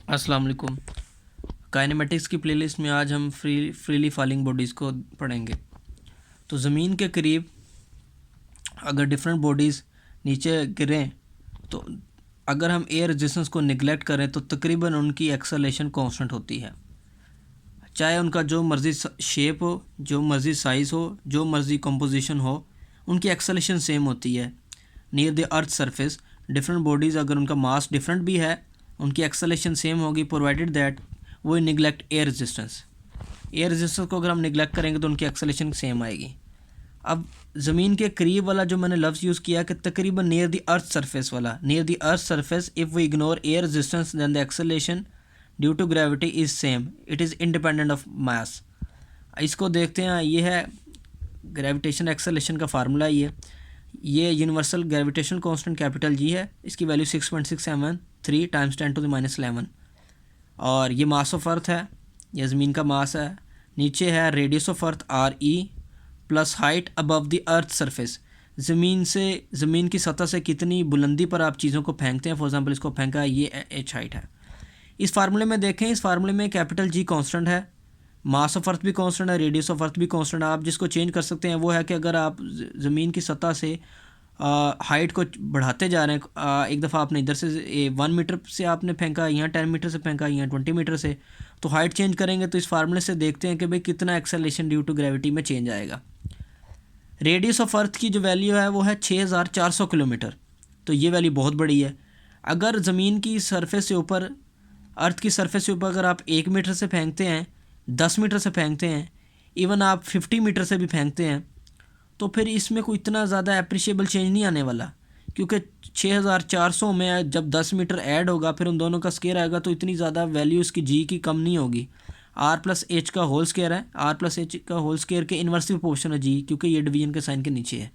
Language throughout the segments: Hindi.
अस्सलाम वालेकुम। काइनेमेटिक्स की प्लेलिस्ट में आज हम फ्रीली फॉलिंग बॉडीज़ को पढ़ेंगे। तो ज़मीन के करीब अगर डिफरेंट बॉडीज़ नीचे गिरें तो अगर हम एयर रेजिस्टेंस को निगलेक्ट करें तो तकरीबन उनकी एक्सेलेरेशन कांस्टेंट होती है, चाहे उनका जो मर्ज़ी शेप हो, जो मर्ज़ी साइज़ हो, जो मर्ज़ी कंपोजिशन हो, उनकी एक्सेलेरेशन सेम होती है near the earth surface. Different bodies अगर उनका मास डिफरेंट भी है, उनकी एक्सेलेरेशन सेम होगी प्रोवाइडेड दैट वो neglect air resistance. Air resistance को अगर हम निगलेक्ट करेंगे तो उनकी एक्सेलेरेशन सेम आएगी। अब ज़मीन के करीब वाला जो मैंने लफ्ज़ यूज़ किया कि तकरीबन नियर द अर्थ सरफेस वाला, near the earth surface if we ignore air resistance than the acceleration due to gravity is same, it is independent of mass. इसको देखते हैं, ये है ग्रेविटेशन एक्सेलेरेशन का फार्मूला। ये universal gravitation constant capital G है, इसकी वैल्यू 6.673 टाइम्स 10⁻11। और ये मास ऑफ अर्थ है, यह ज़मीन का मास है। नीचे है radius of earth RE plus height above the earth surface. ज़मीन की सतह से कितनी बुलंदी पर आप चीज़ों को फेंकते हैं। फॉर एग्जांपल इसको फेंका, ये H हाइट है। इस फार्मूले में देखें, इस फार्मूले में कैपिटल G कांस्टेंट है, मास ऑफ अर्थ भी कांस्टेंट है, रेडियस ऑफ अर्थ भी कांस्टेंट है। आप जिसको चेंज कर सकते हैं वो है कि अगर आप ज़मीन की सतह से हाइट को बढ़ाते जा रहे हैं, एक दफ़ा आपने इधर से 1 मीटर से आपने फेंका, यहाँ 10 मीटर से फेंका, यहाँ 20 मीटर से, तो हाइट चेंज करेंगे तो इस फार्मूले से देखते हैं कि भाई कितना एक्सेलेरेशन ड्यू टू ग्रेविटी में चेंज आएगा। रेडियस ऑफ अर्थ की जो वैल्यू है वो है 6400 किलोमीटर, तो ये वैल्यू बहुत बड़ी है। अगर ज़मीन की सरफेस से ऊपर, अर्थ की सरफेस से ऊपर अगर आप 1 मीटर से फेंकते हैं, 10 मीटर से फेंकते हैं, इवन आप 50 मीटर से भी फेंकते हैं, तो फिर इसमें कोई इतना ज़्यादा अप्रिशिएबल चेंज नहीं आने वाला, क्योंकि 6400 में जब 10 मीटर ऐड होगा फिर उन दोनों का स्केयर आएगा तो इतनी ज़्यादा वैल्यू इसकी जी की कम नहीं होगी। R प्लस एच का होल स्केयर है, R प्लस एच का होल स्केयर के इन्वर्स प्रोपोर्शन है जी, क्योंकि ये डिवीजन के साइन के नीचे है।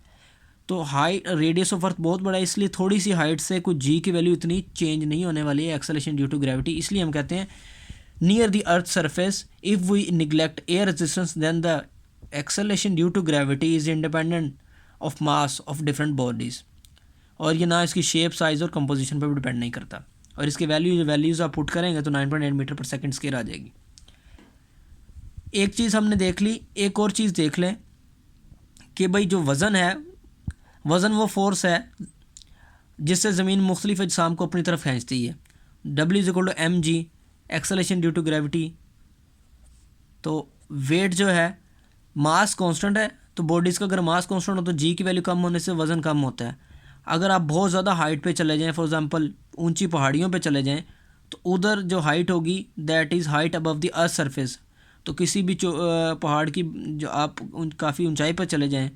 तो हाइट, रेडियस ऑफ अर्थ बहुत बड़ा है, इसलिए थोड़ी सी हाइट से कुछ जी की वैल्यू इतनी चेंज नहीं होने वाली है, एक्सेलेरेशन ड्यू टू ग्रेविटी। इसलिए हम कहते हैं near the earth surface if we neglect air resistance then the acceleration due to gravity is independent of mass of different bodies. और ये ना इसकी शेप, साइज़ और कंपोजिशन पर भी डिपेंड नहीं करता। और इसकी वैल्यूज़ आप पुट करेंगे तो 9.8 मीटर पर सेकेंड स्केयर आ जाएगी। एक चीज़ हमने देख ली, एक और चीज़ देख लें कि भाई जो वज़न है, वज़न वो फोर्स है जिससे ज़मीन मुख्तलिफ अजसाम को अपनी तरफ खींचती है। W=mg, acceleration due to gravity. तो वेट जो है, मास कांस्टेंट है, तो बॉडीज़ का अगर मास कांस्टेंट हो तो जी की वैल्यू कम होने से वज़न कम होता है। अगर आप बहुत ज़्यादा हाइट पे चले जाएं, फॉर एग्जांपल ऊंची पहाड़ियों पे चले जाएं, तो उधर जो हाइट होगी that is height above the earth surface. तो किसी भी पहाड़ की जो आप काफ़ी ऊंचाई पर चले जाएं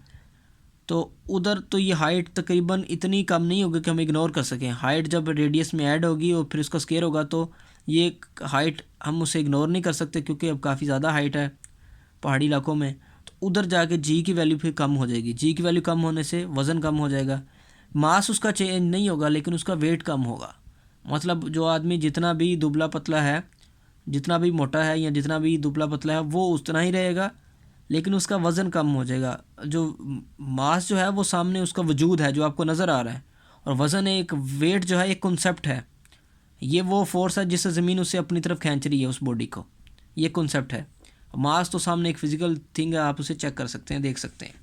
तो उधर तो ये हाइट तकरीबन इतनी कम नहीं होगी कि हम इग्नोर कर सकें। हाइट जब रेडियस में ऐड होगी और फिर उसका स्केयर होगा तो ये हाइट हम उसे इग्नोर नहीं कर सकते, क्योंकि अब काफ़ी ज़्यादा हाइट है पहाड़ी इलाकों में। तो उधर जाके जी की वैल्यू फिर कम हो जाएगी। जी की वैल्यू कम होने से वज़न कम हो जाएगा। मास उसका चेंज नहीं होगा लेकिन उसका वेट कम होगा। मतलब जो आदमी जितना भी दुबला पतला है, जितना भी मोटा है या जितना भी दुबला पतला है, वो उतना ही रहेगा लेकिन उसका वज़न कम हो जाएगा। जो मास जो है वो सामने उसका वजूद है जो आपको नज़र आ रहा है, और वज़न एक, वेट जो है एक कॉन्सेप्ट है। ये वो फोर्स है जिससे ज़मीन उसे अपनी तरफ खींच रही है उस बॉडी को, ये कॉन्सेप्ट है। मास तो सामने एक फ़िज़िकल थिंग है, आप उसे चेक कर सकते हैं, देख सकते हैं।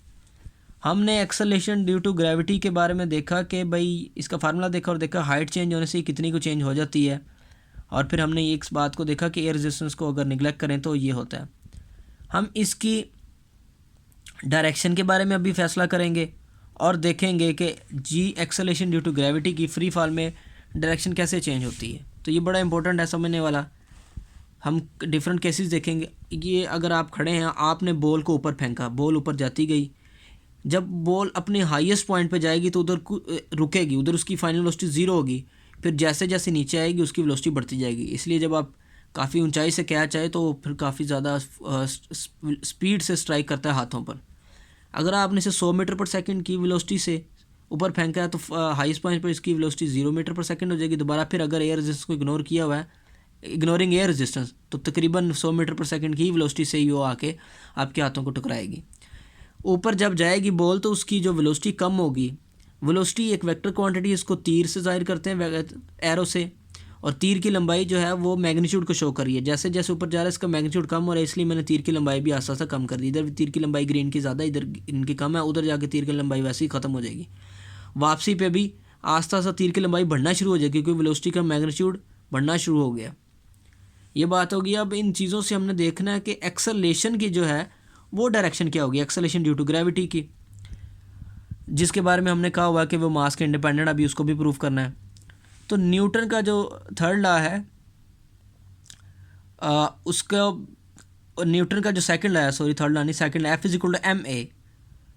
हमने एक्सेलेरेशन ड्यू टू ग्रेविटी के बारे में देखा कि भाई इसका फार्मूला देखा और देखा हाइट चेंज होने से कितनी को चेंज हो जाती है। और फिर हमने एक बात को देखा कि एयर रेजिस्टेंस को अगर निगलेक्ट करें तो ये होता है। हम इसकी डायरेक्शन के बारे में अभी फैसला करेंगे और देखेंगे कि जी एक्सेलेरेशन ड्यू टू ग्रेविटी की फ्री फॉल में डायरेक्शन कैसे चेंज होती है। तो ये बड़ा इंपॉर्टेंट है समझने वाला। हम डिफरेंट केसेस देखेंगे। ये अगर आप खड़े हैं, आपने बॉल को ऊपर फेंका, बॉल ऊपर जाती गई, जब बॉल अपने हाईएस्ट पॉइंट पे जाएगी तो उधर रुकेगी, उधर उसकी फाइनल वेलोसिटी ज़ीरो होगी। फिर जैसे जैसे नीचे आएगी उसकी वेलोसिटी बढ़ती जाएगी। इसलिए जब आप काफ़ी ऊंचाई से कैच आए तो फिर काफ़ी ज़्यादा स्पीड से स्ट्राइक करता है हाथों पर। अगर आपने इसे 100 मीटर पर सेकंड की वेलोसिटी से ऊपर फेंका है तो हाईएस्ट पॉइंट पर इसकी वेलोसिटी 0 मीटर पर सेकंड हो जाएगी। दोबारा फिर अगर एयर रेजिस्टेंस को इग्नोर किया हुआ है, इग्नोरिंग एयर रेजिस्टेंस, तो तकरीबन 100 मीटर पर सेकंड की वेलोसिटी से ही वो आके आपके हाथों को टकराएगी। ऊपर जब जाएगी बॉल तो उसकी जो वेलोसिटी कम होगी। वेलोसिटी एक वेक्टर क्वांटिटी, इसको तीर से जाहिर करते हैं एरो से, और तीर की लंबाई जो है वो मैग्नीट्यूड को शो कर रही है। जैसे जैसे ऊपर जा रहा है इसका मैग्नीट्यूड कम हो रहा है, इसलिए मैंने तीर की लंबाई भी आस्ता आस्ता कम कर दी। इधर तीर की लंबाई ग्रीन की ज़्यादा, इधर इनकी कम है, उधर जाके तीर की लंबाई वैसे ही ख़त्म हो जाएगी। वापसी पे भी आस्ता आस्ता तीर की लंबाई बढ़ना शुरू हो जाएगी क्योंकि वेलोसिटी का मैग्नीट्यूड बढ़ना शुरू हो गया। ये बात होगी। अब इन चीज़ों से हमने देखना है कि एक्सेलरेशन की जो है वो डायरेक्शन क्या होगी, एक्सेलरेशन ड्यू टू ग्रेविटी की, जिसके बारे में हमने कहा हुआ कि वो मास के इंडिपेंडेंट, अभी उसको भी प्रूव करना है। तो न्यूटन का जो थर्ड लॉ है उसका, न्यूटन का जो सेकंड लॉ है, सॉरी थर्ड लॉ नहीं, सेकंड लॉ, F=ma।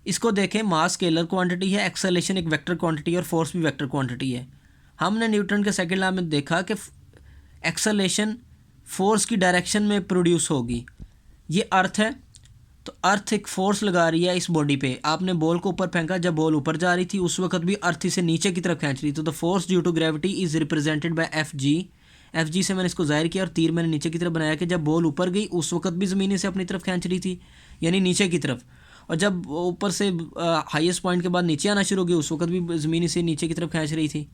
इसको देखें, मास स्केलर क्वांटिटी है, एक्सेलरेशन एक वेक्टर क्वांटिटी है और फोर्स भी वेक्टर क्वांटिटी है। हमने न्यूटन के सेकंड लॉ में देखा कि एक्सेलरेशन फोर्स की डायरेक्शन में प्रोड्यूस होगी। ये अर्थ है, तो अर्थ एक फोर्स लगा रही है इस बॉडी पे। आपने बॉल को ऊपर फेंका, जब बॉल ऊपर जा रही थी उस वक्त भी अर्थ इसे नीचे की तरफ खींच रही थी। तो the force due to gravity is represented by Fg से मैंने इसको जाहिर किया और तीर मैंने नीचे की तरफ बनाया कि जब बॉल ऊपर गई उस वक्त भी ज़मीन इसे अपनी तरफ खींच रही थी, यानी नीचे की तरफ। और जब ऊपर से हाईएस्ट पॉइंट के बाद नीचे आना शुरू हो गई उस वक्त भी ज़मीन इसे नीचे की तरफ खींच रही थी।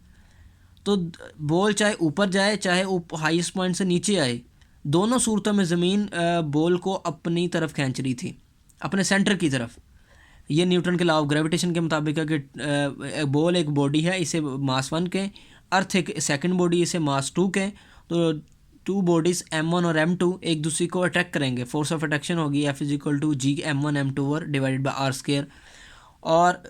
तो बॉल चाहे ऊपर जाए चाहे हाईएस्ट पॉइंट से नीचे आए, दोनों सूरतों में ज़मीन बॉल को अपनी तरफ खींच रही थी, अपने सेंटर की तरफ। ये न्यूटन के लॉ ऑफ ग्रेविटेशन के मुताबिक है कि बॉल एक बॉडी है, इसे मास 1 के, अर्थ एक सेकंड बॉडी, इसे मास 2 के। तो टू बॉडीज़ m1 और m2 एक दूसरे को अट्रैक्ट करेंगे, फोर्स ऑफ अट्रैक्शन होगी F=g m1 m2 divided by r square. और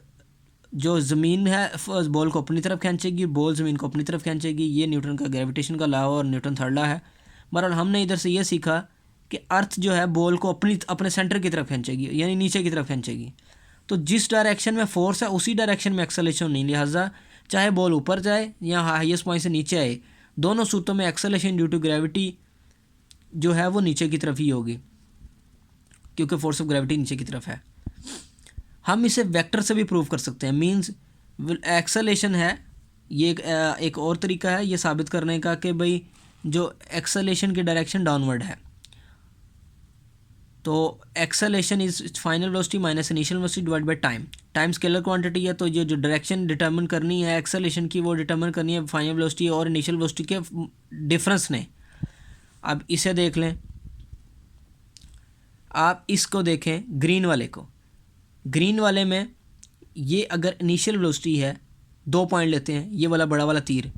जो ज़मीन है बॉल को अपनी तरफ खींचेगी, बॉल ज़मीन को अपनी तरफ खींचेगी। ये न्यूटन का ग्रेविटेशन का लॉ और न्यूटन थर्ड लॉ है। बहरहाल हमने इधर से ये सीखा कि अर्थ जो है बॉल को अपने सेंटर की तरफ खींचेगी, यानी नीचे की तरफ खींचेगी। तो जिस डायरेक्शन में फोर्स है उसी डायरेक्शन में एक्सेलरेशन नहीं, लिहाजा चाहे बॉल ऊपर जाए या हाईएस्ट पॉइंट से नीचे आए, दोनों सूत्रों में एक्सेलरेशन ड्यू टू ग्रेविटी जो है वो नीचे की तरफ ही होगी, क्योंकि फोर्स ऑफ ग्रेविटी नीचे की तरफ है। हम इसे वेक्टर से भी प्रूव कर सकते हैं। मींस एक्सेलरेशन है, ये एक और तरीका है ये साबित करने का कि भाई जो एक्सेलरेशन की डायरेक्शन डाउनवर्ड है, तो acceleration is final velocity minus initial velocity divide by time. Time scalar quantity है, तो ये जो डायरेक्शन डिटरमिन करनी है एक्सेलरेशन की वो डिटरमिन करनी है फाइनल वेलोसिटी और इनिशियल वेलोसिटी के डिफरेंस ने। अब इसे देख लें, आप इसको देखें ग्रीन वाले को। ग्रीन वाले में ये अगर इनिशियल वेलोसिटी है, 2 पॉइंट लेते हैं, ये वाला बड़ा वाला तीर,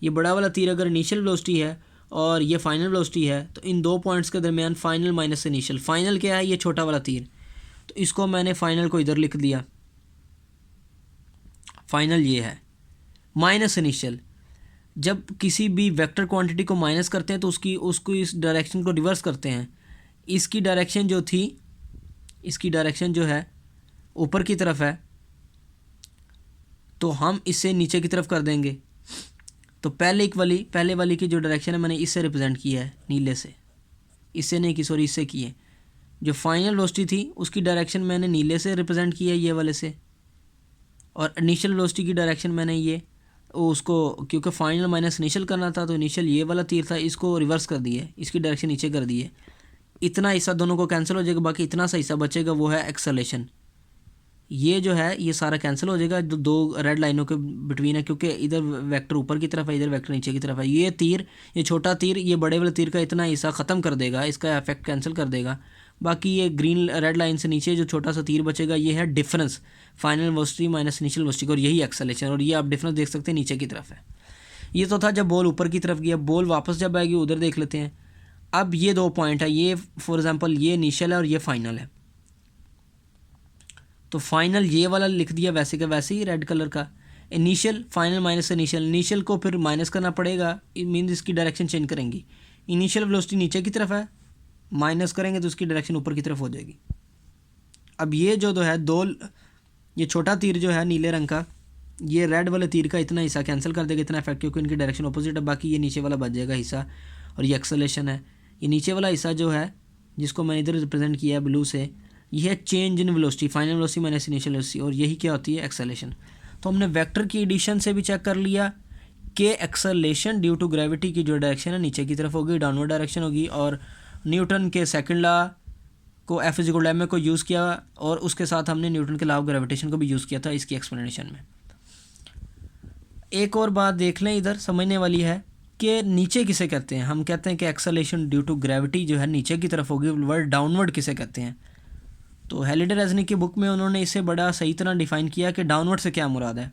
ये बड़ा वाला तीर अगर इनिशियल वेलोसिटी है और ये फाइनल वेलोसिटी है, तो इन 2 पॉइंट्स के दरमियान फाइनल माइनस इनिशियल। फाइनल क्या है, ये छोटा वाला तीर, तो इसको मैंने फाइनल को इधर लिख दिया, फाइनल ये है माइनस इनिशियल। जब किसी भी वेक्टर क्वांटिटी को माइनस करते हैं तो उसको इस डायरेक्शन को रिवर्स करते हैं। इसकी डायरेक्शन जो थी, इसकी डायरेक्शन जो है ऊपर की तरफ है, तो हम इसे नीचे की तरफ कर देंगे। तो पहले वाली की जो डायरेक्शन है मैंने इससे रिप्रेजेंट किया है, नीले से, इससे नहीं की, सॉरी इससे की है। जो फाइनल वेलोसिटी थी उसकी डायरेक्शन मैंने नीले से रिप्रेजेंट किया है, ये वाले से। और इनिशियल वेलोसिटी की डायरेक्शन मैंने ये उसको, क्योंकि फाइनल माइनस इनिशियल करना था तो इनिशियल ये वाला तीर था, इसको रिवर्स कर दिया, इसकी डायरेक्शन नीचे कर दी है। इतना हिस्सा दोनों को कैंसिल हो जाएगा, बाकी इतना सा हिस्सा बचेगा, वो है एक्सेलरेशन। ये जो है ये सारा कैंसिल हो जाएगा, दो रेड लाइनों के बिटवीन है, क्योंकि इधर वेक्टर ऊपर की तरफ है, इधर वेक्टर नीचे की तरफ है। ये तीर, ये छोटा तीर ये बड़े वाले तीर का इतना हिस्सा ख़त्म कर देगा, इसका इफेक्ट कैंसिल कर देगा। बाकी ये ग्रीन रेड लाइन से नीचे जो छोटा सा तीर बचेगा, ये है difference final velocity minus initial velocity, और यही एक्सेलरेशन। और ये आप डिफरेंस देख सकते हैं नीचे की तरफ है। ये तो था जब बॉल ऊपर की तरफ गया, बॉल वापस जब आएगी उधर देख लेते हैं। अब ये 2 पॉइंट है, ये फॉर एग्जांपल ये इनिशियल है और ये फाइनल है। तो फाइनल ये वाला लिख दिया वैसे का वैसे ही रेड कलर का, initial final minus initial. Initial को फिर माइनस करना पड़ेगा, मीन्स इसकी डायरेक्शन चेंज करेंगी। इनिशियल वेलोसिटी नीचे की तरफ है, माइनस करेंगे तो उसकी डायरेक्शन ऊपर की तरफ हो जाएगी। अब ये जो है ये छोटा तीर जो है नीले रंग का, ये रेड वाले तीर का इतना हिस्सा कैंसिल कर देगा, इतना इफेक्ट, क्योंकि इनकी डायरेक्शन अपोजिट है। बाकी ये नीचे वाला बच जाएगा हिस्सा, और ये एक्सेलरेशन है। ये नीचे वाला हिस्सा जो है जिसको मैंने इधर रिप्रेजेंट किया है ब्लू से, यह है change in velocity, final velocity minus initial velocity, और यही क्या होती है एक्सेलरेशन। तो हमने वेक्टर की एडिशन से भी चेक कर लिया कि एक्सेलरेशन ड्यू टू ग्रेविटी की जो डायरेक्शन है नीचे की तरफ होगी, डाउनवर्ड डायरेक्शन होगी। और न्यूटन के सेकंड लॉ को F=ma को यूज़ किया, और उसके साथ हमने न्यूटन के लॉ ऑफ ग्रेविटेशन को भी यूज़ किया था इसकी एक्सप्लेनेशन में। एक और बात देख लें इधर समझने वाली है इसके नीचे किसे कहते हैं? हम कहते हैं कि एक्सेलेरेशन ड्यू टू ग्रेविटी जो है नीचे की तरफ होगी। वर्ड डाउनवर्ड किसे कहते हैं? तो हेलिडे रेजनिक की बुक में उन्होंने इसे बड़ा सही तरह डिफाइन किया कि डाउनवर्ड से क्या मुराद है।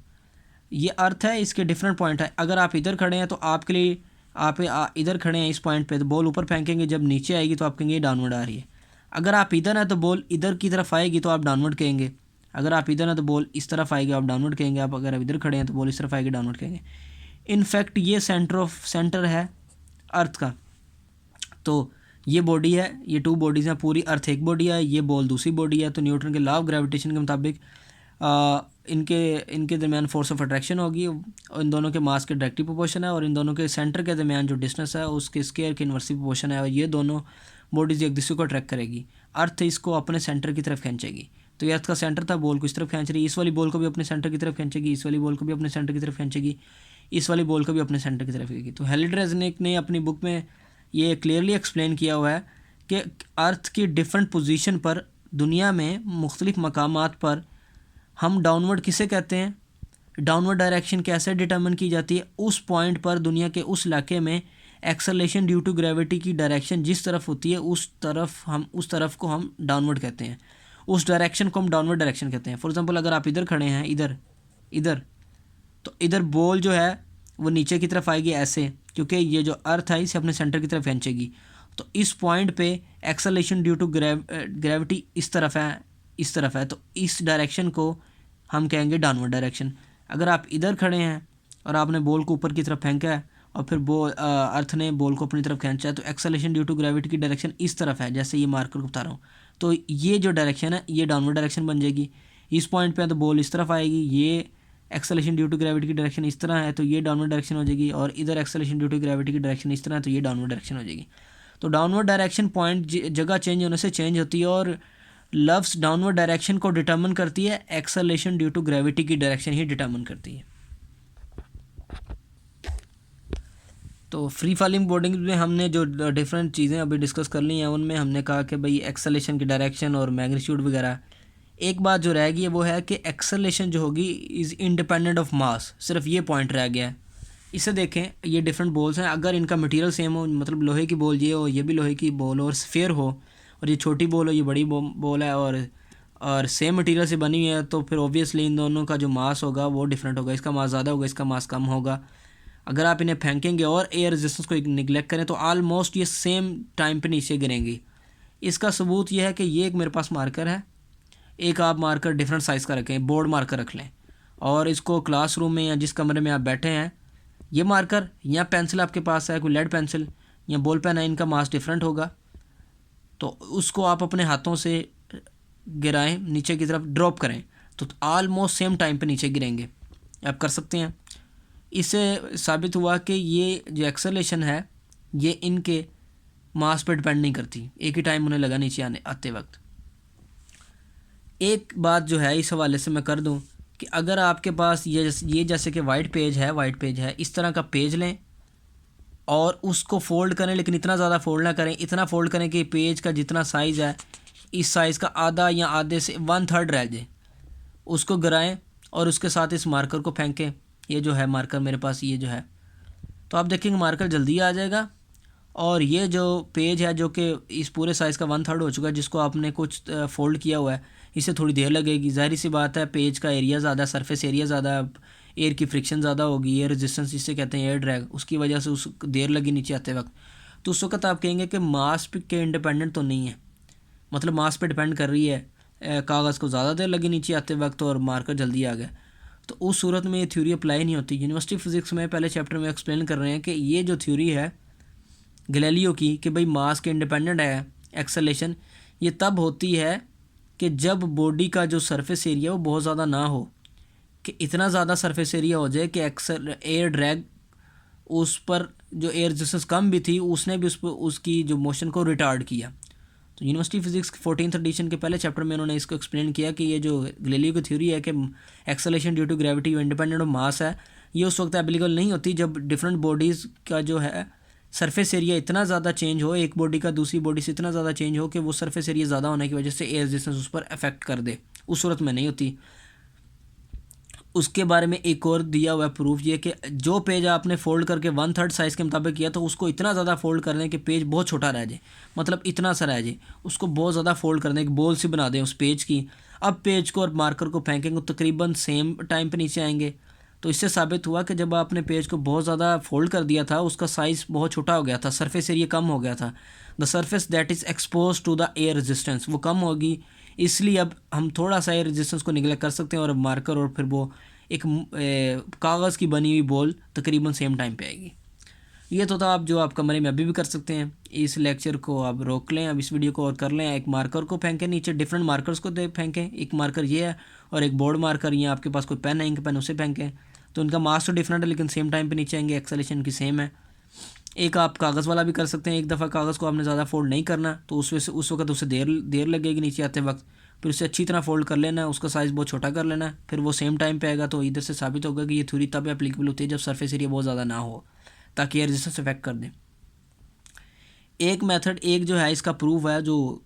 ये अर्थ है, इसके डिफरेंट पॉइंट है। अगर आप इधर खड़े हैं तो आपके लिए आप इधर खड़े हैं इस पॉइंट पे, तो बॉल ऊपर फेंकेंगे, जब नीचे आएगी तो आप कहेंगे ये डाउनवर्ड आ रही है। अगर आप इधर हैं तो बॉल इधर की तरफ आएगी तो आप डाउनवर्ड कहेंगे। अगर आप इधर हैं तो बॉल इस तरफ आएगी, आप डाउनवर्ड कहेंगे। आप अगर इधर खड़े हैं तो बॉल इस तरफ आएगी, डाउनवर्ड कहेंगे। इनफैक्ट ये सेंटर है अर्थ का। तो ये बॉडी है, ये 2 बॉडीज़ हैं, पूरी अर्थ एक बॉडी है, ये बॉल दूसरी बॉडी है। तो न्यूटन के लॉ ऑफ ग्रेविटेशन के मुताबिक इनके दरमियान फोर्स ऑफ अट्रैक्शन होगी, और इन दोनों के मास के डायरेक्टली प्रोपोर्शन है, और इन दोनों के सेंटर के दरमियान जो डिस्टेंस है उसके स्क्वायर के इन्वर्सली प्रोपोर्शन है, और ये दोनों बॉडीज़ एक दूसरे को अट्रैक्ट करेगी। अर्थ इसको अपने सेंटर की तरफ खींचेगी। तो ये अर्थ का सेंटर था, बॉल को इस तरफ खींच रही है, इस वाली बॉल को भी अपने सेंटर की तरफ खींचेगी, इस वाली बॉल को भी अपने सेंटर की तरफ खींचेगी, इस वाली बॉल को भी अपने सेंटर की तरफ खींचेगी। तो हेलिडे रेजनिक ने अपनी बुक में ये क्लियरली एक्सप्लेन किया हुआ है कि अर्थ की डिफरेंट पोजीशन पर दुनिया में मुख्तलिफ मकामात पर हम डाउनवर्ड किसे कहते हैं, डाउनवर्ड डायरेक्शन कैसे डिटर्मिन की जाती है। उस पॉइंट पर दुनिया के उस इलाके में एक्सेलरेशन ड्यू टू ग्रेविटी की डायरेक्शन जिस तरफ होती है उस तरफ को हम डाउनवर्ड कहते हैं, उस डायरेक्शन को हम डाउनवर्ड डायरेक्शन कहते हैं। फॉर एग्जांपल अगर आप इधर खड़े हैं, इधर तो इधर बॉल जो है वो नीचे की तरफ आएगी ऐसे, क्योंकि ये जो अर्थ है इसे अपने सेंटर की तरफ खींचेगी। तो इस पॉइंट पे एक्सेलरेशन ड्यू टू ग्रेविटी इस तरफ है, तो इस डायरेक्शन को हम कहेंगे डाउनवर्ड डायरेक्शन। अगर आप इधर खड़े हैं और आपने बॉल को ऊपर की तरफ फेंका है और फिर अर्थ ने बॉल को अपनी तरफ खींचा है, तो एक्सेलरेशन ड्यू टू ग्रेविटी की डायरेक्शन इस तरफ है, जैसे ये मार्कर को बता रहा हूँ। तो ये जो डायरेक्शन है ये डाउनवर्ड डायरेक्शन बन जाएगी। इस पॉइंट पे तो बॉल इस तरफ आएगी, ये एक्सेलरेशन ड्यू टू ग्रेविटी की डायरेक्शन इस तरह है, तो ये डाउनवर्ड डायरेक्शन हो जाएगी। और इधर एक्सेलरेशन ड्यू टू ग्रेविटी की डायरेक्शन इस तरह है, तो ये डाउनवर्ड डायरेक्शन हो जाएगी। तो डाउनवर्ड डायरेक्शन पॉइंट जगह चेंज होने से चेंज होती है, और लफ्स डाउनवर्ड डायरेक्शन को डिटर्मिन करती है, एक्सेलरेशन ड्यू टू ग्रेविटी की डायरेक्शन ही डिटर्मिन करती है। तो फ्री फॉलिंग बोर्डिंग में हमने जो डिफरेंट चीज़ें अभी डिस्कस कर ली हैं, उनमें हमने कहा कि भाई एक्सेलरेशन की डायरेक्शन और मैग्नीट्यूड वगैरह। एक बात जो रह गई है वो है कि एक्सेलरेशन जो होगी इज़ इंडिपेंडेंट ऑफ मास। सिर्फ ये पॉइंट रह गया है। इसे देखें, ये डिफरेंट बॉल्स हैं, अगर इनका मटेरियल सेम हो, मतलब लोहे की बॉल ये हो, ये भी लोहे की बॉल और स्फीयर हो, और ये छोटी बॉल हो, ये बड़ी बॉल है, और सेम मटेरियल से बनी हुई है, तो फिर ऑब्वियसली इन दोनों का जो मास होगा वो डिफरेंट होगा। इसका मास ज़्यादा होगा, इसका मास कम होगा। अगर आप इन्हें फेंकेंगे और एयर रेजिस्टेंस को निगलेक्ट करें तो आलमोस्ट ये सेम टाइम पे नीचे गिरेंगी। इसका सबूत ये है कि ये एक मेरे पास मार्कर है, एक आप मार्कर डिफरेंट साइज़ का रखें, बोर्ड मार्कर रख लें, और इसको क्लासरूम में या जिस कमरे में आप बैठे हैं, ये मार्कर या पेंसिल आपके पास है, कोई लेड पेंसिल या बॉल पेन है, इनका मास डिफरेंट होगा। तो उसको आप अपने हाथों से गिराएं, नीचे की तरफ ड्रॉप करें, तो आलमोस्ट सेम टाइम पे नीचे गिरेंगे। आप कर सकते हैं। इससे साबित हुआ कि ये जो एक्सेलरेशन है ये इनके मास पर डिपेंड नहीं करती, एक ही टाइम उन्हें लगा नीचे आते वक्त। एक बात जो है इस हवाले से मैं कर दूं कि अगर आपके पास ये जैसे कि वाइट पेज है, इस तरह का पेज लें और उसको फ़ोल्ड करें, लेकिन इतना ज़्यादा फ़ोल्ड ना करें, इतना फ़ोल्ड करें कि पेज का जितना साइज़ है इस साइज़ का आधा या आधे से 1/3 रह जाए। उसको गिराएं और उसके साथ इस मार्कर को फेंकें। ये जो है मार्कर मेरे पास ये जो है, तो आप देखेंगे मार्कर जल्दी आ जाएगा। और ये जो पेज है जो कि इस पूरे साइज़ का 1/3 हो चुका है, जिसको आपने कुछ फ़ोल्ड किया हुआ है, इससे थोड़ी देर लगेगी। ज़ाहिर सी बात है, पेज का एरिया ज़्यादा, सरफेस एरिया ज़्यादा, एयर की फ्रिक्शन ज़्यादा होगी, एयर रेजिस्टेंस जिससे कहते हैं एयर ड्रैग, उसकी वजह से उस देर लगी नीचे आते वक्त। तो उस वक्त आप कहेंगे कि मास के इंडिपेंडेंट तो नहीं है, मतलब मास पे डिपेंड कर रही है, कागज़ को ज़्यादा देर लगी नीचे आते वक्त और मार्कर जल्दी आ गया। तो उस सूरत में ये थ्योरी अप्लाई नहीं होती। यूनिवर्सिटी फ़िज़िक्स में पहले चैप्टर में एक्सप्लेन कर रहे हैं कि ये जो थ्योरी है गैलीलियो की कि भाई मास के इंडिपेंडेंट है एक्सेलरेशन, ये तब होती है कि जब बॉडी का जो सरफेस एरिया वो बहुत ज़्यादा ना हो, कि इतना ज़्यादा सरफेस एरिया हो जाए कि एयर ड्रैग उस पर, जो एयर रेजिस्टेंस कम भी थी उसने भी उसकी जो मोशन को रिटार्ड किया। तो यूनिवर्सिटी फिजिक्स 14th एडिशन के पहले चैप्टर में उन्होंने इसको एक्सप्लेन किया कि ये जो गैलीलियो की थ्योरी है कि acceleration due to gravity independent of mass है, ये उस वक्त एप्लीकेबल नहीं होती जब डिफरेंट बॉडीज़ का जो है सरफेस एरिया इतना ज़्यादा चेंज हो, एक बॉडी का दूसरी बॉडी से इतना ज़्यादा चेंज हो कि वो सरफेस एरिया ज़्यादा होने की वजह से एयर रेजिस्टेंस उस पर अफेक्ट कर दे। उस सूरत में नहीं होती। उसके बारे में एक और दिया हुआ है प्रूफ, ये कि जो पेज आपने फोल्ड करके 1/3 साइज़ के मुताबिक किया तो उसको इतना ज़्यादा फोल्ड कर दें कि पेज बहुत छोटा रह जाए, मतलब इतना सा रह जाए, उसको बहुत ज़्यादा फोल्ड कर दें, एक बॉल सी बना दें उस पेज की। अब पेज को और मार्कर को फेंकेंगे तकरीबन सेम टाइम पे नीचे आएंगे। तो इससे साबित हुआ कि जब आपने पेज को बहुत ज़्यादा फोल्ड कर दिया था उसका साइज़ बहुत छोटा हो गया था, सरफेस एरिया कम हो गया था। The surface that is expose to the air resistance वो कम होगी, इसलिए अब हम थोड़ा सा एयर रेजिस्टेंस को निगलेक्ट कर सकते हैं और मार्कर और फिर वो एक कागज़ की बनी हुई बॉल तकरीबन सेम टाइम पे आएगी। ये तो था आप जो आप कमरे में अभी भी कर सकते हैं। इस लेक्चर को आप रोक लें, अब इस वीडियो को और कर लें। एक मार्कर को फेंकें नीचे, डिफरेंट मार्कर्स को दे फेंकें, एक मार्कर ये है और एक बोर्ड मार्कर, ये आपके पास कोई पेन है इंक पेन उसे फेंकें, तो उनका मास तो डिफरेंट है लेकिन सेम टाइम पे नीचे आएंगे, एक्सेलेरेशन की सेम है। एक आप कागज़ वाला भी कर सकते हैं, एक दफ़ा कागज़ को आपने ज़्यादा फोल्ड नहीं करना तो उस वक्त उसे देर लगेगी नीचे आते वक्त, फिर उसे अच्छी तरह फोल्ड कर लेना है, उसका साइज़ बहुत छोटा कर लेना है, फिर वो सेम टाइम पे आएगा। तो इधर से साबित होगा कि ये थ्योरी तब एप्लीकेबल होती है जब सरफेस एरिया बहुत ज़्यादा ना हो, ताकि एयर रेजिस्टेंस इफेक्ट कर दें। एक मेथड एक जो है इसका प्रूफ है, जो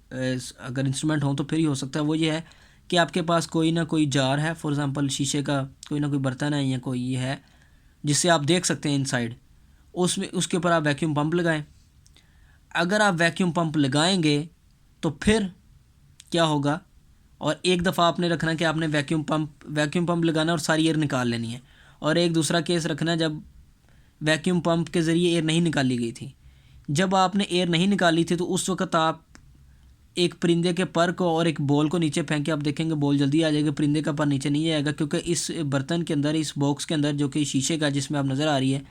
अगर इंस्ट्रूमेंट हो तो फिर ही हो सकता है, वो ये है कि आपके पास कोई ना कोई जार है, फॉर एग्ज़ाम्पल शीशे का कोई ना कोई बर्तन है या कोई ये है जिससे आप देख सकते हैं इनसाइड, उसमें उसके ऊपर आप वैक्यूम पंप लगाएं। अगर आप वैक्यूम पंप लगाएंगे तो फिर क्या होगा, और एक दफ़ा आपने रखना कि आपने वैक्यूम पंप लगाना और सारी एयर निकाल लेनी है, और एक दूसरा केस रखना जब वैक्यूम पंप के ज़रिए एयर नहीं निकाली गई थी। जब आपने एयर नहीं निकाली थी तो उस वक्त आप एक परिंदे के पर को और एक बॉल को नीचे फेंके, आप देखेंगे बॉल जल्दी आ जाएगी, परिंदे का पर नीचे नहीं आएगा, क्योंकि इस बर्तन के अंदर, इस बॉक्स के अंदर जो कि शीशे का जिसमें आप नज़र आ रही है,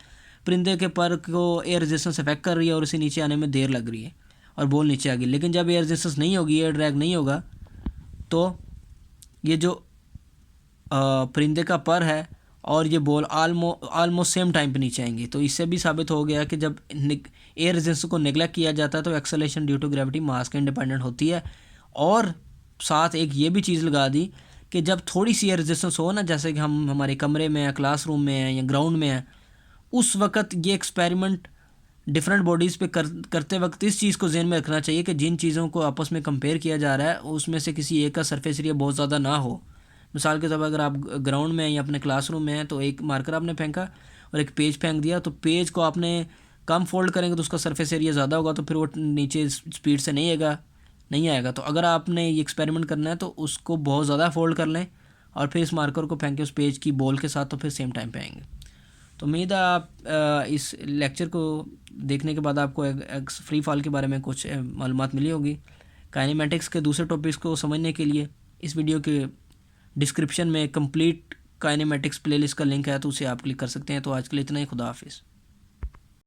परिंदे के पर को एयर रेजिस्टेंस इफेक्ट कर रही है और उसे नीचे आने में देर लग रही है और बॉल नीचे आ गई। लेकिन जब एयर रेजिस्टेंस नहीं होगी, एयर ड्रैग नहीं होगा, तो ये जो परिंदे का पर है और ये बॉल आलमोस्ट सेम टाइम पे नीचे आएंगे। तो इससे भी साबित हो गया कि जब एयर रेजिस्टेंस को नेगलेक्ट किया जाता है तो एक्सेलरेशन ड्यू टू ग्रेविटी मास के इंडिपेंडेंट होती है। और साथ एक ये भी चीज़ लगा दी कि जब थोड़ी सी एयर रेजिस्टेंस हो ना, जैसे कि हम हमारे कमरे में या क्लासरूम में हैं या ग्राउंड में हैं, उस वक्त ये एक्सपेरिमेंट डिफरेंट बॉडीज़ पे करते वक्त इस चीज़ को जहन में रखना चाहिए कि जिन चीज़ों को आपस में कंपेयर किया जा रहा है उसमें से किसी एक का सरफेस एरिया बहुत ज़्यादा ना हो। मिसाल के तौर पर अगर आप ग्राउंड में या अपने क्लासरूम में हैं तो एक मार्कर आपने फेंका और एक पेज फेंक दिया, तो पेज को आपने कम फोल्ड करेंगे तो उसका सरफेस एरिया ज़्यादा होगा, तो फिर वो नीचे स्पीड से नहीं आएगा। तो अगर आपने ये एक्सपेरिमेंट करना है तो उसको बहुत ज़्यादा फोल्ड कर लें और फिर इस मार्कर को फेंकें उस पेज की बॉल के साथ, तो फिर सेम टाइम पे आएंगे। तो उम्मीद है आप इस लेक्चर को देखने के बाद आपको एक फ्री फॉल के बारे में कुछ मालूमात मिली होगी। काइनेमेटिक्स के दूसरे टॉपिक्स को समझने के लिए इस वीडियो के डिस्क्रिप्शन में कंप्लीट काइनेमेटिक्स प्लेलिस्ट का लिंक है, तो उसे आप क्लिक कर सकते हैं। तो आज के लिए इतना ही, खुदा हाफिज़।